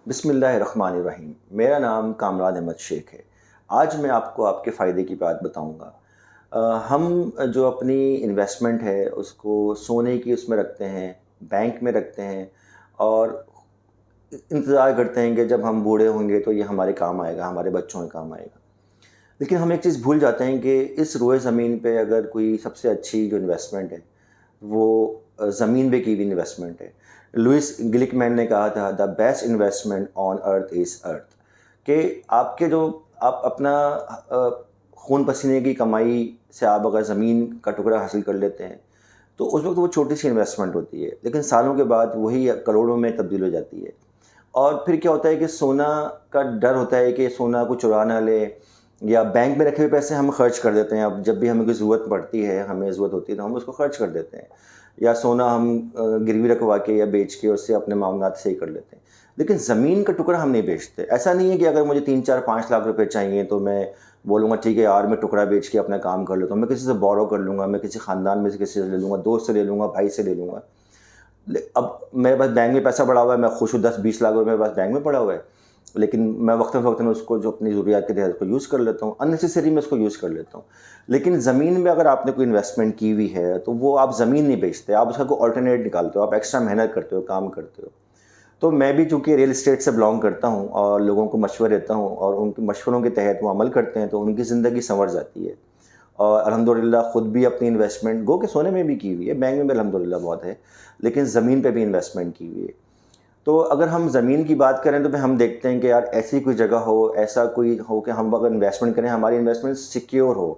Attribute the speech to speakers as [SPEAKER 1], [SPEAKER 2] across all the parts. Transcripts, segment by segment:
[SPEAKER 1] بسم اللہ الرحمن الرحیم۔ میرا نام کامران احمد شیخ ہے۔ آج میں آپ کو آپ کے فائدے کی بات بتاؤں گا۔ ہم جو اپنی انویسٹمنٹ ہے اس کو سونے کی اس میں رکھتے ہیں، بینک میں رکھتے ہیں اور انتظار کرتے ہیں کہ جب ہم بوڑھے ہوں گے تو یہ ہمارے کام آئے گا، ہمارے بچوں کے کام آئے گا۔ لیکن ہم ایک چیز بھول جاتے ہیں کہ اس روئے زمین پہ اگر کوئی سب سے اچھی جو انویسٹمنٹ ہے وہ زمین پہ کی ہوئی انویسٹمنٹ ہے۔ لوئس گلک مین نے کہا تھا دا بیسٹ انویسٹمنٹ آن ارتھ از ارتھ، کہ آپ اپنا خون پسینے کی کمائی سے آپ اگر زمین کا ٹکڑا حاصل کر لیتے ہیں تو اس وقت وہ چھوٹی سی انویسٹمنٹ ہوتی ہے، لیکن سالوں کے بعد وہی کروڑوں میں تبدیل ہو جاتی ہے۔ اور پھر کیا ہوتا ہے کہ سونا کا ڈر ہوتا ہے کہ سونا کو چرا نہ لے، یا بینک میں رکھے ہوئے پیسے ہم خرچ کر دیتے ہیں۔ اب جب بھی ہمیں کوئی ضرورت پڑتی ہے، ہمیں ضرورت ہوتی ہے تو ہم اس کو خرچ کر دیتے ہیں، یا سونا ہم گروی رکھوا کے یا بیچ کے اس سے اپنے معاملات صحیح کر لیتے ہیں۔ لیکن زمین کا ٹکڑا ہم نہیں بیچتے۔ ایسا نہیں ہے کہ اگر مجھے 3 4 5 لاکھ روپے چاہیے تو میں بولوں گا ٹھیک ہے یار میں ٹکڑا بیچ کے اپنا کام کر لیتا ہوں، میں کسی سے بورو کر لوں گا، میں کسی خاندان میں سے کسی سے لے لوں گا، دوست سے لے لوں گا، بھائی سے لے لوں گا۔ اب میرے پاس بینک میں پیسہ پڑا ہوا ہے، میں خوش ہوں 10 20 لاکھ روپے میرے پاس بینک میں پڑا ہوا ہے، لیکن میں وقتاً فوقتاً اس کو جو اپنی ضروریات کے تحت اس کو یوز کر لیتا ہوں، اننیسیسری میں اس کو یوز کر لیتا ہوں۔ لیکن زمین میں اگر آپ نے کوئی انویسٹمنٹ کی ہوئی ہے تو وہ آپ زمین نہیں بیچتے، آپ اس کا کوئی آلٹرنیٹ نکالتے ہو، آپ ایکسٹرا محنت کرتے ہو، کام کرتے ہو۔ تو میں بھی چونکہ ریئل اسٹیٹ سے بلانگ کرتا ہوں اور لوگوں کو مشورے دیتا ہوں اور ان کے مشوروں کے تحت وہ عمل کرتے ہیں تو ان کی زندگی سنور جاتی ہے۔ اور الحمدللہ خود بھی اپنی انویسٹمنٹ گو کہ سونے میں بھی کی ہوئی ہے، بینک میں بھی الحمدللہ بہت ہے، لیکن زمین پہ بھی انویسٹمنٹ کی ہوئی ہے۔ تو اگر ہم زمین کی بات کریں تو پھر ہم دیکھتے ہیں کہ یار ایسی کوئی جگہ ہو، ایسا کوئی ہو کہ ہم اگر انویسٹمنٹ کریں ہماری انویسٹمنٹ سیکیور ہو۔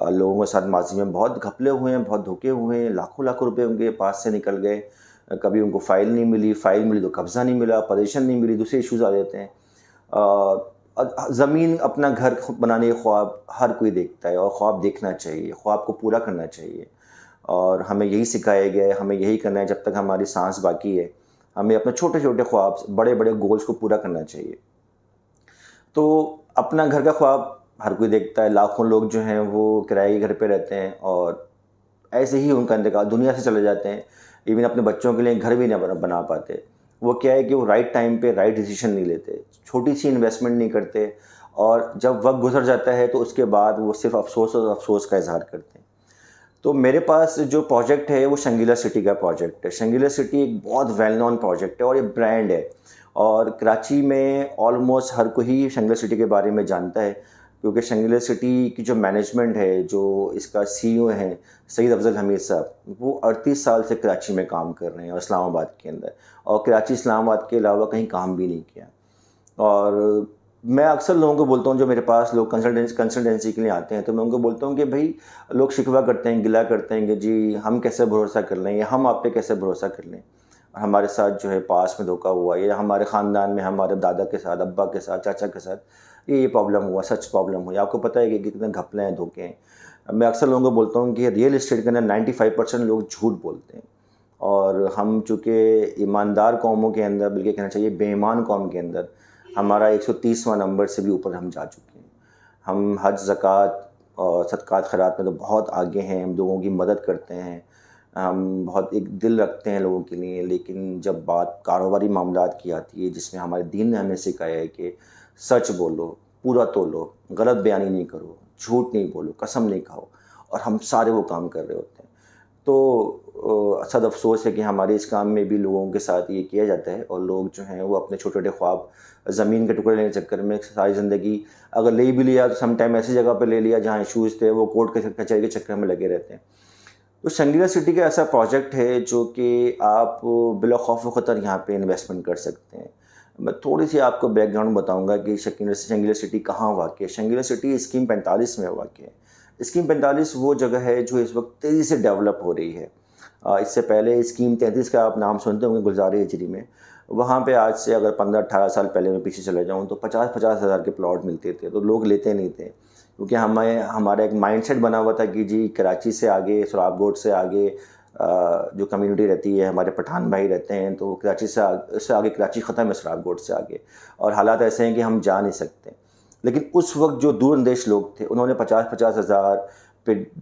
[SPEAKER 1] لوگوں کے ساتھ ماضی میں بہت گھپلے ہوئے ہیں، بہت دھوکے ہوئے ہیں، لاکھوں لاکھوں روپے ان کے پاس سے نکل گئے، کبھی ان کو فائل نہیں ملی، فائل ملی تو قبضہ نہیں ملا، پوزیشن نہیں ملی، دوسرے ایشوز آ جاتے ہیں۔ زمین اپنا گھر بنانے کے خواب ہر کوئی دیکھتا ہے اور خواب دیکھنا چاہیے، خواب کو پورا کرنا چاہیے، اور ہمیں یہی سکھایا گیا ہے، ہمیں یہی کرنا ہے جب تک ہماری سانس باقی ہے۔ ہمیں اپنے چھوٹے چھوٹے خواب بڑے بڑے گولز کو پورا کرنا چاہیے۔ تو اپنا گھر کا خواب ہر کوئی دیکھتا ہے، لاکھوں لوگ جو ہیں وہ کرائے کے گھر پہ رہتے ہیں اور ایسے ہی ان کا انتقال دنیا سے چلے جاتے ہیں، ایون اپنے بچوں کے لیے گھر بھی نہ بنا پاتے۔ وہ کیا ہے کہ وہ رائٹ ٹائم پہ رائٹ ڈیسیشن نہیں لیتے، چھوٹی سی انویسٹمنٹ نہیں کرتے، اور جب وقت گزر جاتا ہے تو اس کے بعد وہ صرف افسوس اور افسوس کا اظہار کرتے ہیں۔ تو میرے پاس جو پروجیکٹ ہے وہ شنگیلا سٹی کا پروجیکٹ ہے۔ شنگیلا سٹی ایک بہت ویل نون پروجیکٹ ہے اور ایک برانڈ ہے، اور کراچی میں آلموسٹ ہر کوئی شنگیلا سٹی کے بارے میں جانتا ہے، کیونکہ شنگیلا سٹی کی جو مینجمنٹ ہے، جو اس کا سی ای او ہیں سید افضل حمید صاحب، وہ 38 سال سے کراچی میں کام کر رہے ہیں اور اسلام آباد کے اندر، اور کراچی اسلام آباد کے علاوہ کہیں کام بھی نہیں کیا۔ اور میں اکثر لوگوں کو بولتا ہوں، جو میرے پاس لوگ کنسلٹنسی کے لیے آتے ہیں تو میں ان کو بولتا ہوں کہ بھائی لوگ شکوہ کرتے ہیں، گلہ کرتے ہیں کہ جی ہم کیسے بھروسہ کر لیں، یا ہم آپ پہ کیسے بھروسہ کر لیں، ہمارے ساتھ جو ہے پاس میں دھوکہ ہوا، یا ہمارے خاندان میں ہمارے دادا کے ساتھ، ابا کے ساتھ، چاچا کے ساتھ یہ پرابلم ہوا، سچ پرابلم ہوئی۔ آپ کو پتہ ہے کہ کتنے گھپلے ہیں، دھوکے ہیں۔ میں اکثر لوگوں کو بولتا ہوں کہ ریئل اسٹیٹ کے اندر 95% لوگ جھوٹ بولتے ہیں، اور ہم چونکہ ایماندار قوموں کے اندر، بلکہ کہنا چاہیے بے ایمان قوم کے اندر، ہمارا 130واں نمبر سے بھی اوپر ہم جا چکے ہیں۔ ہم حج، زکوٰۃ اور صدقات خیرات میں تو بہت آگے ہیں، ہم لوگوں کی مدد کرتے ہیں، ہم بہت ایک دل رکھتے ہیں لوگوں کے لیے، لیکن جب بات کاروباری معاملات کی آتی ہے، جس میں ہمارے دین نے ہمیں سکھایا ہے کہ سچ بولو، پورا تولو، غلط بیانی نہیں کرو، جھوٹ نہیں بولو، قسم نہیں کھاؤ، اور ہم سارے وہ کام کر رہے ہوتے ہیں۔ تو صد افسوس ہے کہ ہمارے اس کام میں بھی لوگوں کے ساتھ یہ کیا جاتا ہے، اور لوگ جو ہیں وہ اپنے چھوٹے چھوٹے خواب زمین کے ٹکڑے لینے کے چکر میں ساری زندگی اگر لے بھی لیا تو سم ٹائم ایسی جگہ پہ لے لیا جہاں ایشوز تھے، وہ کورٹ کے کچہری کے چکر میں لگے رہتے ہیں۔ تو شنگیلا سٹی کا ایسا پروجیکٹ ہے جو کہ آپ بلا خوف و خطر یہاں پہ انویسٹمنٹ کر سکتے ہیں۔ میں تھوڑی سی آپ کو بیک گراؤنڈ بتاؤں گا کہ شنگیلا سٹی کہاں واقع ہے۔ شنگیلا سٹی اسکیم 45 میں واقع ہے۔ اسکیم 45 وہ جگہ ہے جو اس وقت تیزی سے ڈیولپ ہو رہی ہے۔ اس سے پہلے اسکیم 33 کا آپ نام سنتے ہوں گے، گلزار ہجری میں، وہاں پہ آج سے اگر 15 18 سال پہلے میں پیچھے چلے جاؤں تو 50 ہزار کے پلاٹ ملتے تھے، تو لوگ لیتے نہیں تھے، کیونکہ ہمارا ایک مائنڈ سیٹ بنا ہوا تھا کہ جی کراچی سے آگے، سراب گوٹ سے آگے جو کمیونٹی رہتی ہے، ہمارے پٹھان بھائی رہتے ہیں، تو کراچی سے آگے کراچی ختم ہے، سراب گوٹ سے آگے، اور حالات ایسے ہیں کہ ہم جا نہیں سکتے۔ لیکن اس وقت جو دور اندیش لوگ تھے انہوں نے 50 ہزار پھر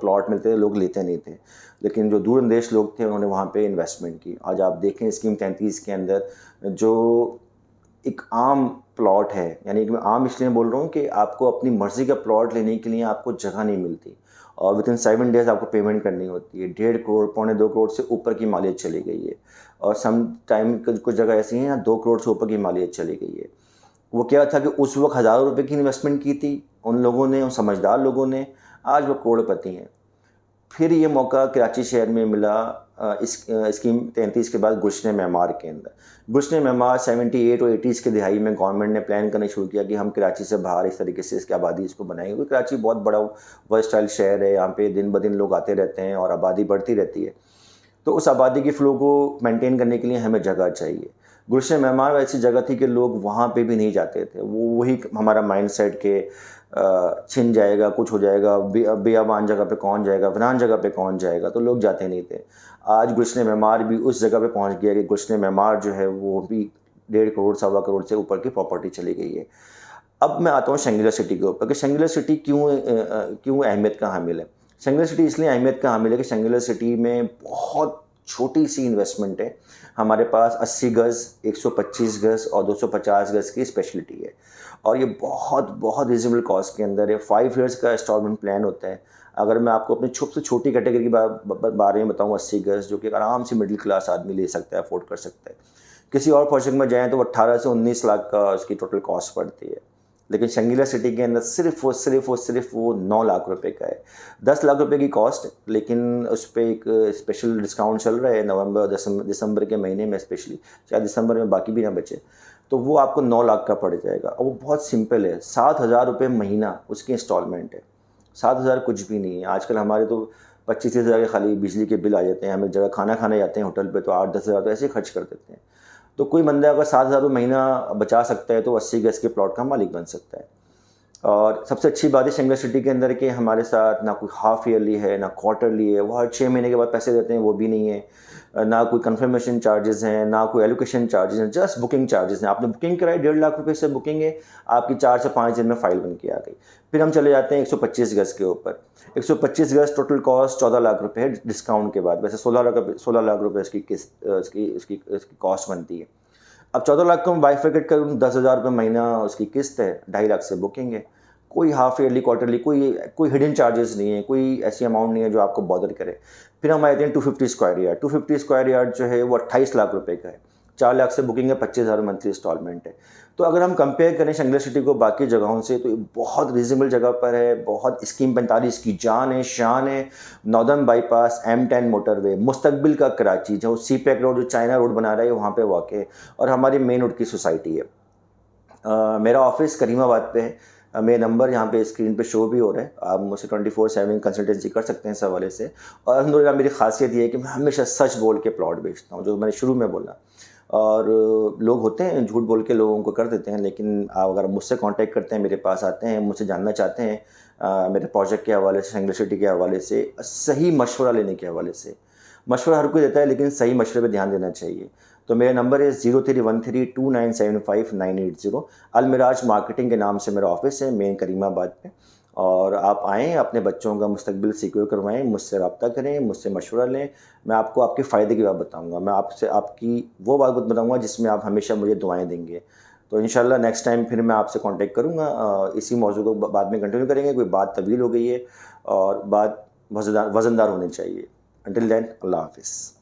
[SPEAKER 1] پلاٹ ملتے تھے، لوگ لیتے نہیں تھے، لیکن جو دور اندیش لوگ تھے انہوں نے وہاں پہ انویسٹمنٹ کی. آج آپ دیکھیں اسکیم 33 کے اندر جو ایک عام پلاٹ ہے، یعنی کہ میں عام اس لیے بول رہا ہوں کہ آپ کو اپنی مرضی کا پلاٹ لینے کے لیے آپ کو جگہ نہیں ملتی، اور ود ان 7 days آپ کو پیمنٹ کرنی ہوتی ہے. 1.5 کروڑ 1.25 کروڑ سے اوپر کی مالیت چلی گئی ہے، اور سم ٹائم کچھ جگہ ایسی ہیں 2 کروڑ سے اوپر کی مالیت چلی گئی ہے. وہ کیا تھا کہ اس وقت ہزاروں روپے کی انویسٹمنٹ کی تھی ان لوگوں نے، ان سمجھدار لوگوں نے، آج وہ کروڑ پتی ہیں. پھر یہ موقع کراچی شہر میں ملا اسکیم 33 کے بعد گلشن معمار کے اندر. گلشن معمار 78 اور 80s کے دہائی میں گورنمنٹ نے پلان کرنا شروع کیا کہ ہم کراچی سے باہر اس طریقے سے اس کی آبادی اس کو بنائیں گے. کراچی بہت بڑا ورسٹائل شہر ہے، یہاں پہ دن بدن لوگ آتے رہتے ہیں اور آبادی بڑھتی رہتی ہے. تو اس آبادی کے فلو کو مینٹین کرنے کے لیے ہمیں جگہ چاہیے. گلشن معمار ایسی جگہ تھی کہ لوگ وہاں پہ بھی نہیں جاتے تھے. وہی ہمارا مائنڈ سیٹ کہ چھن جائے گا، کچھ ہو جائے گا، بیابان جگہ پہ کون جائے گا، ویران جگہ پہ کون جائے گا، تو لوگ جاتے نہیں تھے. آج گلشن معمار بھی اس جگہ پہ پہنچ گیا کہ گلشن معمار جو ہے وہ بھی 1.5 کروڑ 1.25 کروڑ سے اوپر کی پراپرٹی چلی گئی ہے. اب میں آتا ہوں شنگریلا سٹی کے اوپر کہ شنگریلا سٹی کیوں اہمیت کا حامل ہے. شنگریلا سٹی اس لیے اہمیت کا حامل ہے کہ شنگریلا سٹی میں بہت چھوٹی سی انویسٹمنٹ ہے. ہمارے پاس 80 گز 125 گز اور 250 گز کی اسپیشلٹی ہے، اور یہ بہت ریزنیبل کاسٹ کے اندر ہے. 5 ایئرس کا انسٹالمنٹ پلان ہوتا ہے. اگر میں آپ کو اپنی سے چھوٹی کیٹیگری کے بارے میں بتاؤں 80 گز، جو کہ آرام سے مڈل کلاس آدمی لے سکتا ہے، افورڈ کر سکتا ہے. کسی اور پروجیکٹ میں جائیں تو 18 سے 19 لاکھ کا اس کی ٹوٹل کاسٹ پڑتی ہے، لیکن شنگریلا سٹی کے اندر صرف وہ 9 لاکھ روپے کا ہے. 10 لاکھ روپے کی کاسٹ، لیکن اس پہ ایک اسپیشل ڈسکاؤنٹ چل رہا ہے نومبر دسمبر کے مہینے میں، اسپیشلی شاید دسمبر میں باقی بھی نہ بچے، تو وہ آپ کو 9 لاکھ کا پڑ جائے گا. اور وہ بہت سمپل ہے، 7,000 روپے مہینہ اس کی انسٹالمنٹ ہے. 7,000 کچھ بھی نہیں ہے. آج کل ہمارے تو 25,000 کے خالی بجلی کے بل آ جاتے ہیں. ہمیں جگہ کھانا کھانے جاتے ہیں ہوٹل پہ تو 8-10 ہزار تو ایسے ہی خرچ کر دیتے ہیں. تو کوئی بندہ اگر 7,000 روپے مہینہ بچا سکتا ہے تو 80 گز کے پلاٹ کا مالک بن سکتا ہے. اور سب سے اچھی بات ہے شنگریلا سٹی کے اندر کہ ہمارے ساتھ نہ کوئی ہاف ایئرلی ہے، نہ کوارٹرلی ہے. وہ ہر 6 مہینے کے بعد پیسے دیتے ہیں، وہ بھی نہیں ہے. نہ کوئی کنفرمیشن چارجز ہیں، نہ کوئی ایلوکیشن چارجز ہیں، جسٹ بکنگ چارجز ہیں. آپ نے بکنگ کرائی 1.5 لاکھ روپے سے بکنگ ہے، آپ کی 4 سے 5 دن میں فائل بن کے آ گئی. پھر ہم چلے جاتے ہیں 125 گز کے اوپر. 125 گز ٹوٹل کاسٹ 14 لاکھ روپے ہے ڈسکاؤنٹ کے بعد. ویسے 16 لاکھ روپے اس کی کاسٹ بنتی ہے. اب 14 لاکھ کو میں بائیفرکیٹ کروں، 10,000 روپے مہینہ اس کی قسط ہے، 2.5 لاکھ سے بکنگ ہے. کوئی ہاف ایئرلی کوارٹرلی کوئی ہڈن چارجز نہیں ہے، کوئی ایسی اماؤنٹ نہیں ہے جو آپ کو بادر کرے. پھر ہم آتے ہیں 250 اسکوائر یارڈ. 250 اسکوائر یارڈ جو ہے وہ 28 لاکھ روپے کا ہے. 4 لاکھ سے بکنگ ہے، 25,000 منتھلی انسٹالمنٹ ہے. تو اگر ہم کمپیئر کریں شنگریلا سٹی کو باقی جگہوں سے تو بہت ریزنیبل جگہ پر ہے. بہت اسکیم 45 کی جان ہے، شان ہے. ناردرن بائی پاس، M10 موٹر وے، مستقبل کا کراچی، جو سی پیک روڈ جو چائنا روڈ بنا رہا ہے وہاں پہ واقع ہے، اور ہماری مین روڈ کی سوسائٹی ہے. میرا آفس کریم آباد پہ ہے. میرے نمبر یہاں پہ اسکرین پہ شو بھی ہو رہے ہیں، آپ مجھ سے 24/7 کنسلٹنسی کر سکتے ہیں اس حوالے سے. اور الحمدللہ میری خاصیت یہ ہے کہ میں ہمیشہ سچ بول کے پلاٹ بیچتا ہوں، جو میں نے شروع میں بولا. اور لوگ ہوتے ہیں جھوٹ بول کے لوگوں کو کر دیتے ہیں، لیکن آپ اگر مجھ سے کانٹیکٹ کرتے ہیں، میرے پاس آتے ہیں، مجھ سے جاننا چاہتے ہیں میرے پروجیکٹ کے حوالے سے، شنگریلا سٹی کے حوالے سے، صحیح مشورہ لینے کے حوالے سے. مشورہ ہر کوئی دیتا ہے لیکن صحیح مشورے پہ دھیان دینا چاہیے. تو میرا نمبر ہے 03132975 المراج مارکیٹنگ کے نام سے میرا آفس ہے مین کریم آباد پہ. اور آپ آئیں، اپنے بچوں کا مستقبل سیکیور کروائیں، مجھ سے رابطہ کریں، مجھ سے مشورہ لیں. میں آپ کو آپ کے فائدے کی بات بتاؤں گا، میں آپ کی وہ بات بتاؤں گا جس میں آپ ہمیشہ مجھے دعائیں دیں گے. تو انشاءاللہ نیکسٹ ٹائم پھر میں آپ سے کانٹیکٹ کروں گا. اسی موضوع کو بعد میں کنٹینیو کریں گے. کوئی بات طویل ہو گئی ہے اور بات وزندار ہونی چاہیے. انٹل دین، اللہ حافظ.